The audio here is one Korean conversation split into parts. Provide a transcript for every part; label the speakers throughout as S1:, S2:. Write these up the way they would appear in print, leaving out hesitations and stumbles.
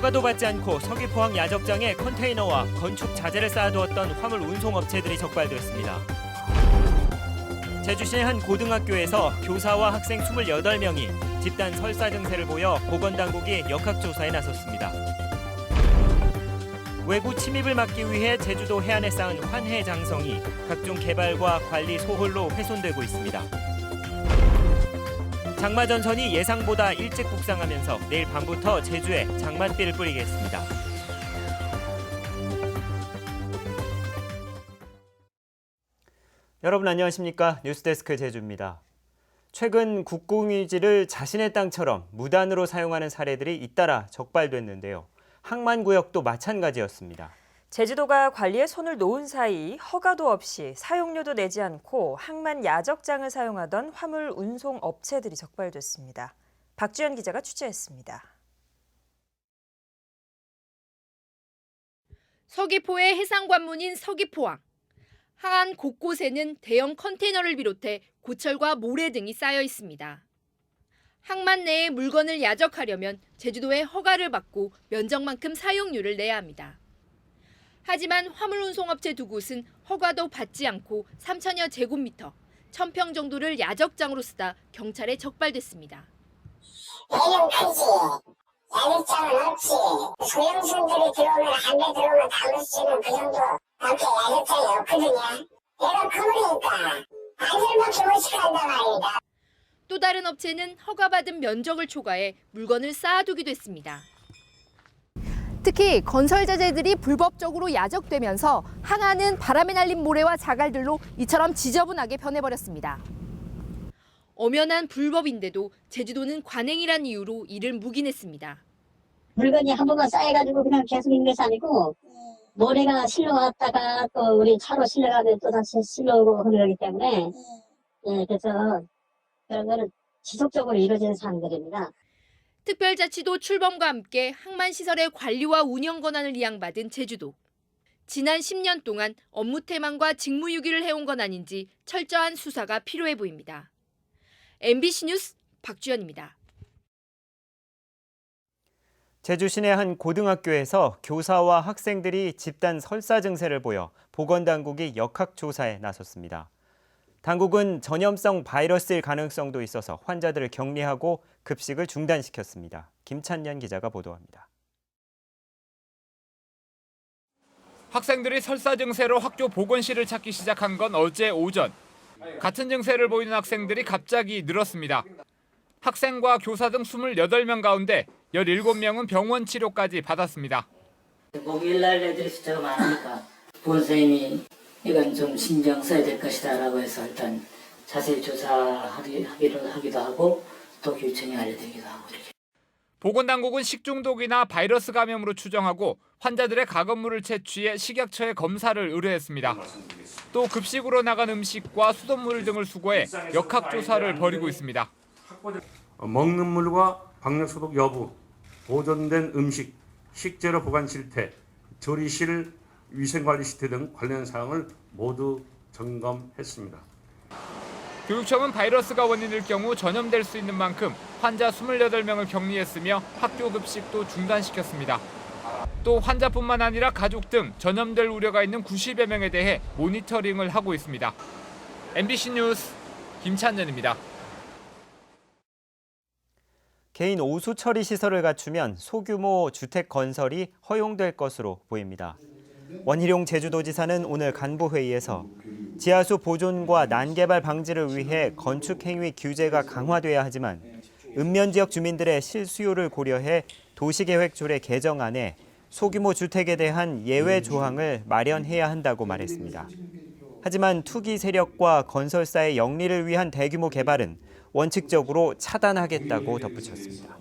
S1: 허가도 받지 않고 서귀포항 야적장에 컨테이너와 건축 자재를 쌓아두었던 화물 운송업체들이 적발됐습니다. 제주시의 한 고등학교에서 교사와 학생 28명이 집단 설사 증세를 보여 보건당국이 역학조사에 나섰습니다. 외구 침입을 막기 위해 제주도 해안에 쌓은 환해장성이 각종 개발과 관리 소홀로 훼손되고 있습니다. 장마전선이 예상보다 일찍 북상하면서 내일 밤부터 제주에 장맛비를 뿌리겠습니다. 여러분 안녕하십니까? 뉴스데스크 제주입니다. 최근 국공유지를 자신의 땅처럼 무단으로 사용하는 사례들이 잇따라 적발됐는데요. 항만구역도 마찬가지였습니다.
S2: 제주도가 관리에 손을 놓은 사이 허가도 없이 사용료도 내지 않고 항만 야적장을 사용하던 화물 운송 업체들이 적발됐습니다. 박주연 기자가 취재했습니다.
S3: 서귀포의 해상관문인 서귀포항. 항안 곳곳에는 대형 컨테이너를 비롯해 고철과 모래 등이 쌓여 있습니다. 항만 내에 물건을 야적하려면 제주도의 허가를 받고 면적만큼 사용료를 내야 합니다. 하지만 화물운송업체 두 곳은 허가도 받지 않고 3천여 제곱미터, 1,000평 정도를 야적장으로 쓰다 경찰에 적발됐습니다.
S4: 대형 크지, 야적장은 없지. 소형선들이 들어오면 한 대 들어오면 담을 수 있는 그 정도 밖에 야적장이 없거든요. 얘가 그러니까 안전밖에 못 시간단 말입니다.
S3: 또 다른 업체는 허가받은 면적을 초과해 물건을 쌓아두기도 했습니다. 특히 건설 자재들이 불법적으로 야적되면서 항안은 바람에 날린 모래와 자갈들로 이처럼 지저분하게 변해버렸습니다. 엄연한 불법인데도 제주도는 관행이란 이유로 이를 묵인했습니다.
S5: 물건이 한 번만 쌓여가지고 그냥 계속 있는 것이 아니고 모래가 실려왔다가 또 우리 차로 실려가면 또 다시 실려오고 하는 거기 때문에 그래서 그런 거는 지속적으로 이루어지는 사항들입니다.
S3: 특별자치도 출범과 함께 항만시설의 관리와 운영 권한을 이양받은 제주도. 지난 10년 동안 업무 태만과 직무유기를 해온 건 아닌지 철저한 수사가 필요해 보입니다. MBC 뉴스 박주연입니다.
S1: 제주 시내 한 고등학교에서 교사와 학생들이 집단 설사 증세를 보여 보건당국이 역학조사에 나섰습니다. 당국은 전염성 바이러스일 가능성도 있어서 환자들을 격리하고 급식을 중단시켰습니다. 김찬년 기자가 보도합니다.
S6: 학생들이 설사 증세로 학교 보건실을 찾기 시작한 건 어제 오전. 같은 증세를 보이는 학생들이 갑자기 늘었습니다. 학생과 교사 등 28명 가운데 17명은 병원 치료까지 받았습니다.
S7: 목요일날 애들이 숫자가 많으니까 보건선생님이 이건 좀 신경 써야 될 것이다라고 해서 일단 자세히 조사하기도 하고 또 교육청에 알려드리기도 하고 이렇게.
S6: 보건당국은 식중독이나 바이러스 감염으로 추정하고 환자들의 가건물을 채취해 식약처에 검사를 의뢰했습니다. 또 급식으로 나간 음식과 수돗물 등을 수거해 역학조사를 벌이고 있습니다.
S8: 먹는 물과 방역소독 여부, 보존된 음식, 식재료 보관 실태, 조리실 위생관리 시스템 등 관련 사항을 모두 점검했습니다.
S6: 교육청은 바이러스가 원인일 경우 전염될 수 있는 만큼 환자 28명을 격리했으며 학교 급식도 중단시켰습니다. 또 환자뿐만 아니라 가족 등 전염될 우려가 있는 90여 명에 대해 모니터링을 하고 있습니다. MBC 뉴스 김찬년입니다.
S1: 개인 오수 처리 시설을 갖추면 소규모 주택 건설이 허용될 것으로 보입니다. 원희룡 제주도지사는 오늘 간부회의에서 지하수 보존과 난개발 방지를 위해 건축행위 규제가 강화돼야 하지만 읍면지역 주민들의 실수요를 고려해 도시계획 조례 개정안에 소규모 주택에 대한 예외 조항을 마련해야 한다고 말했습니다. 하지만 투기 세력과 건설사의 영리를 위한 대규모 개발은 원칙적으로 차단하겠다고 덧붙였습니다.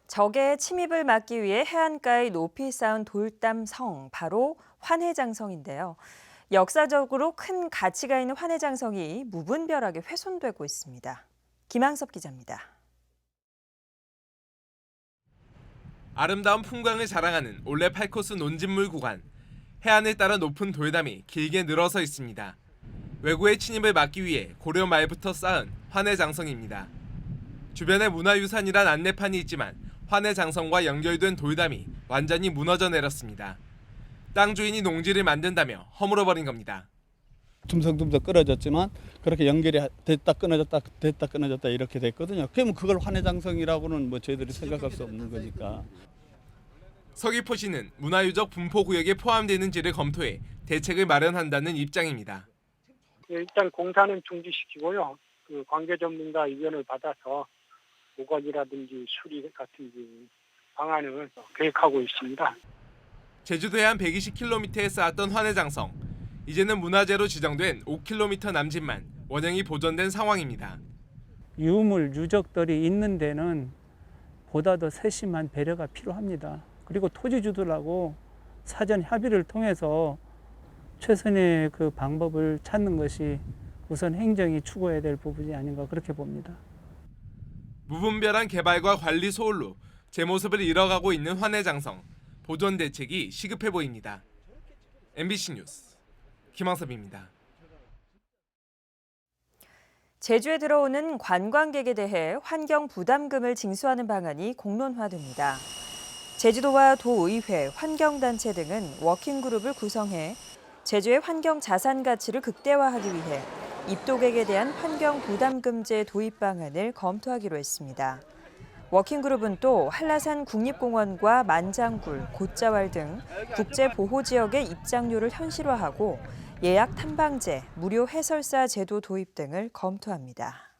S2: 적의 침입을 막기 위해 해안가에 높이 쌓은 돌담성, 바로 환해장성인데요. 역사적으로 큰 가치가 있는 환해장성이 무분별하게 훼손되고 있습니다. 김항섭 기자입니다.
S9: 아름다운 풍광을 자랑하는 올레 8코스 논진물 구간. 해안을 따라 높은 돌담이 길게 늘어서 있습니다. 외구의 침입을 막기 위해 고려 말부터 쌓은 환해장성입니다. 주변에 문화유산이란 안내판이 있지만 환해장성과 연결된 돌담이 완전히 무너져 내렸습니다. 땅 주인이 농지를 만든다며 허물어버린 겁니다.
S10: 듬성듬성 끊어졌지만 그렇게 연결이 됐다 끊어졌다 이렇게 됐거든요. 그러면 그걸 환해장성이라고는 뭐 저희들이 생각할 수 없는 거니까.
S9: 서귀포시는 문화유적 분포구역에 포함되는지를 검토해 대책을 마련한다는 입장입니다.
S11: 일단 공사는 중지시키고요. 그 관계 전문가 의견을 받아서 보건이라든지 수리 같은 방안을 계획하고 있습니다.
S9: 제주도 해안 120km에 쌓았던 환해장성. 이제는 문화재로 지정된 5km 남짓만 원형이 보존된 상황입니다.
S12: 유물, 유적들이 있는 데는 보다 더 세심한 배려가 필요합니다. 그리고 토지주들하고 사전 협의를 통해서 최선의 그 방법을 찾는 것이 우선 행정이 추구해야 될 부분이 아닌가 그렇게 봅니다.
S9: 무분별한 개발과 관리 소홀로 제 모습을 잃어가고 있는 환해장성. 보존 대책이 시급해 보입니다. MBC 뉴스 김항섭입니다.
S2: 제주에 들어오는 관광객에 대해 환경 부담금을 징수하는 방안이 공론화됩니다. 제주도와 도의회, 환경단체 등은 워킹그룹을 구성해 제주의 환경 자산 가치를 극대화하기 위해 입도객에 대한 환경 부담금제 도입 방안을 검토하기로 했습니다. 워킹그룹은 또 한라산 국립공원과 만장굴, 곶자왈 등 국제보호지역의 입장료를 현실화하고 예약 탐방제, 무료 해설사 제도 도입 등을 검토합니다.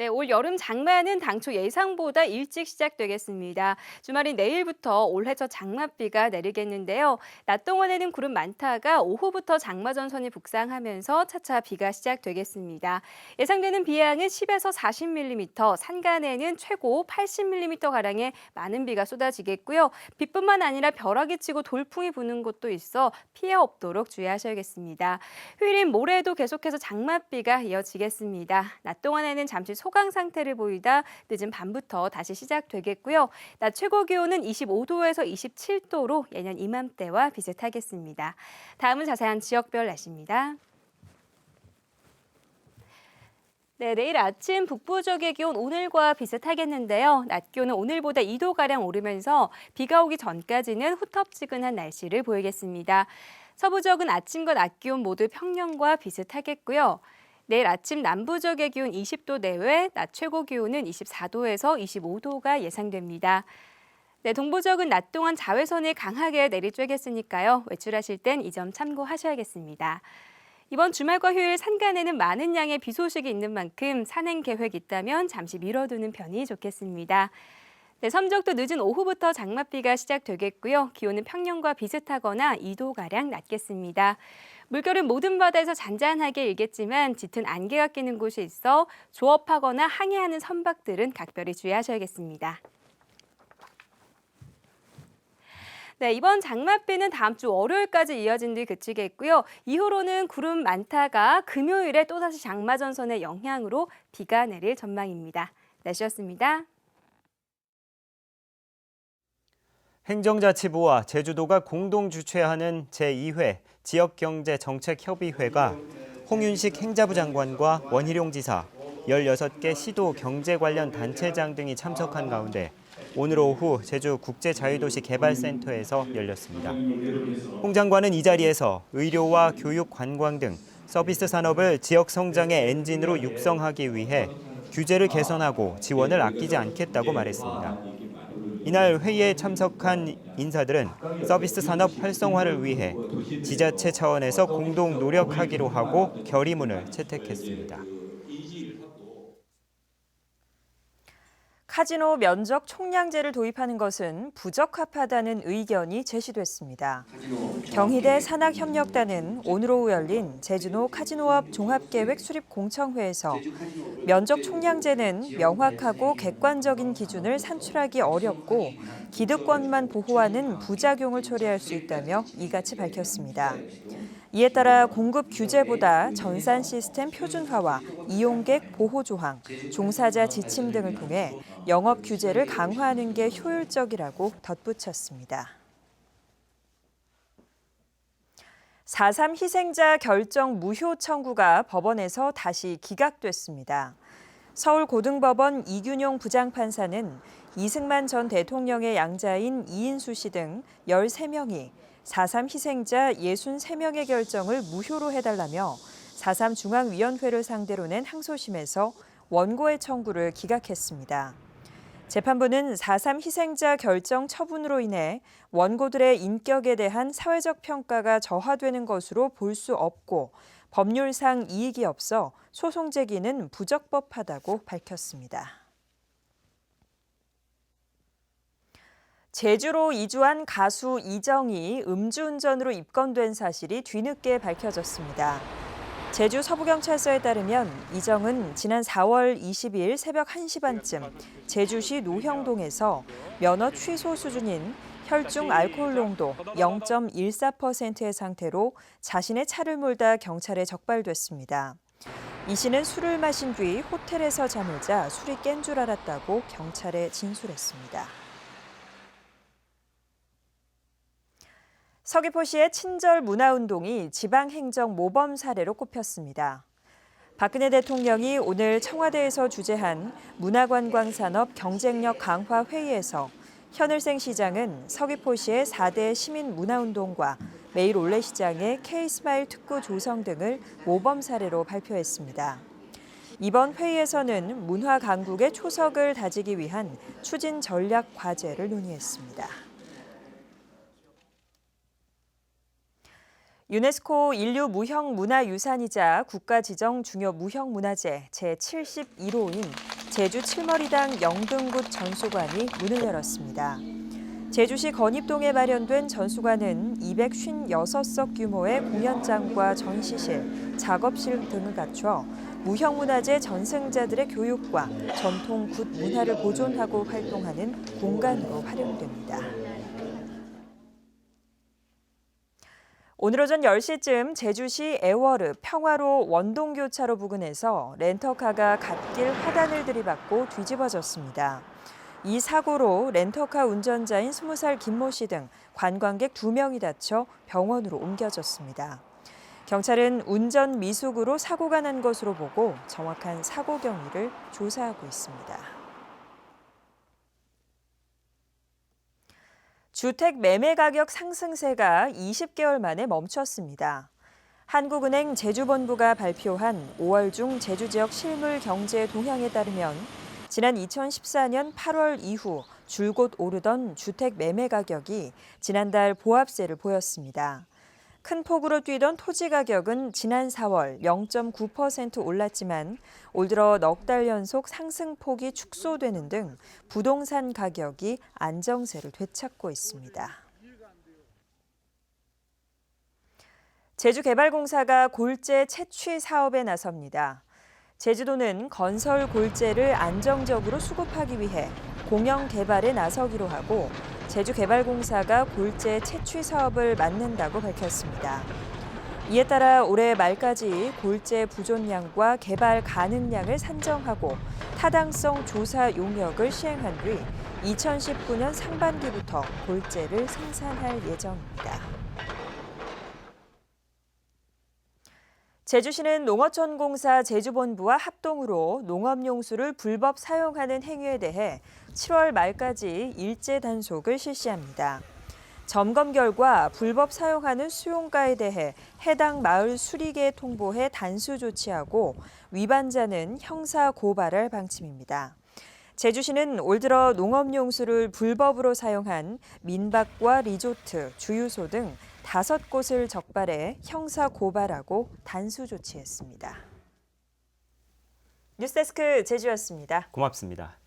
S13: 네, 올 여름 장마는 당초 예상보다 일찍 시작되겠습니다. 주말인 내일부터 올해 첫 장맛비가 내리겠는데요. 낮 동안에는 구름 많다가 오후부터 장마 전선이 북상하면서 차차 비가 시작되겠습니다. 예상되는 비양은 10에서 40mm, 산간에는 최고 80mm가량의 많은 비가 쏟아지겠고요. 비뿐만 아니라 벼락이 치고 돌풍이 부는 곳도 있어 피해 없도록 주의하셔야겠습니다. 휴일인 모레도 계속해서 장맛비가 이어지겠습니다. 낮 동안에는 잠시 소강 상태를 보이다 늦은 밤부터 다시 시작되겠고요. 낮 최고 기온은 25도에서 27도로 예년 이맘때와 비슷하겠습니다. 다음은 자세한 지역별 날씨입니다. 네, 내일 아침 북부 지역의 기온 오늘과 비슷하겠는데요. 낮 기온은 오늘보다 2도가량 오르면서 비가 오기 전까지는 후텁지근한 날씨를 보이겠습니다. 서부 지역은 아침과 낮 기온 모두 평년과 비슷하겠고요. 내일 아침 남부 지역의 기온 20도 내외, 낮 최고 기온은 24도에서 25도가 예상됩니다. 네, 동부 지역은 낮 동안 자외선이 강하게 내리쬐겠으니까요. 외출하실 땐 이 점 참고하셔야겠습니다. 이번 주말과 휴일 산간에는 많은 양의 비 소식이 있는 만큼 산행 계획 있다면 잠시 미뤄두는 편이 좋겠습니다. 네, 섬적도 늦은 오후부터 장맛비가 시작되겠고요. 기온은 평년과 비슷하거나 2도가량 낮겠습니다. 물결은 모든 바다에서 잔잔하게 일겠지만 짙은 안개가 끼는 곳이 있어 조업하거나 항해하는 선박들은 각별히 주의하셔야겠습니다. 네, 이번 장맛비는 다음 주 월요일까지 이어진 뒤 그치겠고요. 이후로는 구름 많다가 금요일에 또다시 장마 전선의 영향으로 비가 내릴 전망입니다. 날씨였습니다.
S1: 행정자치부와 제주도가 공동 주최하는 제2회 지역경제정책협의회가 홍윤식 행자부 장관과 원희룡 지사, 16개 시도 경제 관련 단체장 등이 참석한 가운데 오늘 오후 제주 국제자유도시 개발센터에서 열렸습니다. 홍 장관은 이 자리에서 의료와 교육, 관광 등 서비스 산업을 지역 성장의 엔진으로 육성하기 위해 규제를 개선하고 지원을 아끼지 않겠다고 말했습니다. 이날 회의에 참석한 인사들은 서비스 산업 활성화를 위해 지자체 차원에서 공동 노력하기로 하고 결의문을 채택했습니다.
S2: 카지노 면적 총량제를 도입하는 것은 부적합하다는 의견이 제시됐습니다. 경희대 산학협력단은 오늘 오후 열린 제주도 카지노업 종합계획 수립 공청회에서 면적 총량제는 명확하고 객관적인 기준을 산출하기 어렵고 기득권만 보호하는 부작용을 초래할 수 있다며 이같이 밝혔습니다. 이에 따라 공급 규제보다 전산 시스템 표준화와 이용객 보호 조항, 종사자 지침 등을 통해 영업 규제를 강화하는 게 효율적이라고 덧붙였습니다. 4.3 희생자 결정 무효 청구가 법원에서 다시 기각됐습니다. 서울고등법원 이균용 부장판사는 이승만 전 대통령의 양자인 이인수 씨 등 13명이 4.3 희생자 63명의 결정을 무효로 해달라며 4.3 중앙위원회를 상대로 낸 항소심에서 원고의 청구를 기각했습니다. 재판부는 4.3 희생자 결정 처분으로 인해 원고들의 인격에 대한 사회적 평가가 저하되는 것으로 볼 수 없고 법률상 이익이 없어 소송 제기는 부적법하다고 밝혔습니다. 제주로 이주한 가수 이정이 음주운전으로 입건된 사실이 뒤늦게 밝혀졌습니다. 제주 서부경찰서에 따르면 이정은 지난 4월 22일 새벽 1시 반쯤 제주시 노형동에서 면허 취소 수준인 혈중 알코올 농도 0.14%의 상태로 자신의 차를 몰다 경찰에 적발됐습니다. 이 씨는 술을 마신 뒤 호텔에서 잠을 자 술이 깬 줄 알았다고 경찰에 진술했습니다. 서귀포시의 친절 문화운동이 지방행정 모범 사례로 꼽혔습니다. 박근혜 대통령이 오늘 청와대에서 주재한 문화관광산업 경쟁력 강화 회의에서 현을생 시장은 서귀포시의 4대 시민문화운동과 매일 올레시장의 K-스마일 특구 조성 등을 모범 사례로 발표했습니다. 이번 회의에서는 문화 강국의 초석을 다지기 위한 추진 전략 과제를 논의했습니다. 유네스코 인류 무형문화유산이자 국가지정 중요 무형문화재 제71호인 제주 칠머리당 영등굿 전수관이 문을 열었습니다. 제주시 건입동에 마련된 전수관은 256석 규모의 공연장과 전시실, 작업실 등을 갖춰 무형문화재 전승자들의 교육과 전통 굿 문화를 보존하고 활동하는 공간으로 활용됩니다. 오늘 오전 10시쯤 제주시 애월읍 평화로 원동교차로 부근에서 렌터카가 갓길 화단을 들이받고 뒤집어졌습니다. 이 사고로 렌터카 운전자인 20살 김모 씨 등 관광객 2명이 다쳐 병원으로 옮겨졌습니다. 경찰은 운전 미숙으로 사고가 난 것으로 보고 정확한 사고 경위를 조사하고 있습니다. 주택 매매 가격 상승세가 20개월 만에 멈췄습니다. 한국은행 제주본부가 발표한 5월 중 제주 지역 실물 경제 동향에 따르면 지난 2014년 8월 이후 줄곧 오르던 주택 매매 가격이 지난달 보합세를 보였습니다. 큰 폭으로 뛰던 토지 가격은 지난 4월 0.9% 올랐지만 올 들어 넉 달 연속 상승폭이 축소되는 등 부동산 가격이 안정세를 되찾고 있습니다. 제주개발공사가 골재 채취 사업에 나섭니다. 제주도는 건설 골재를 안정적으로 수급하기 위해 공영 개발에 나서기로 하고 제주개발공사가 골재 채취 사업을 맡는다고 밝혔습니다. 이에 따라 올해 말까지 골재 부존량과 개발 가능량을 산정하고 타당성 조사 용역을 시행한 뒤 2019년 상반기부터 골재를 생산할 예정입니다. 제주시는 농어촌공사 제주본부와 합동으로 농업용수를 불법 사용하는 행위에 대해 7월 말까지 일제 단속을 실시합니다. 점검 결과 불법 사용하는 수용가에 대해 해당 마을 수리계에 통보해 단수 조치하고 위반자는 형사 고발할 방침입니다. 제주시는 올 들어 농업용수를 불법으로 사용한 민박과 리조트, 주유소 등 5곳을 적발해 형사 고발하고 단수 조치했습니다. 뉴스데스크 제주였습니다.
S1: 고맙습니다.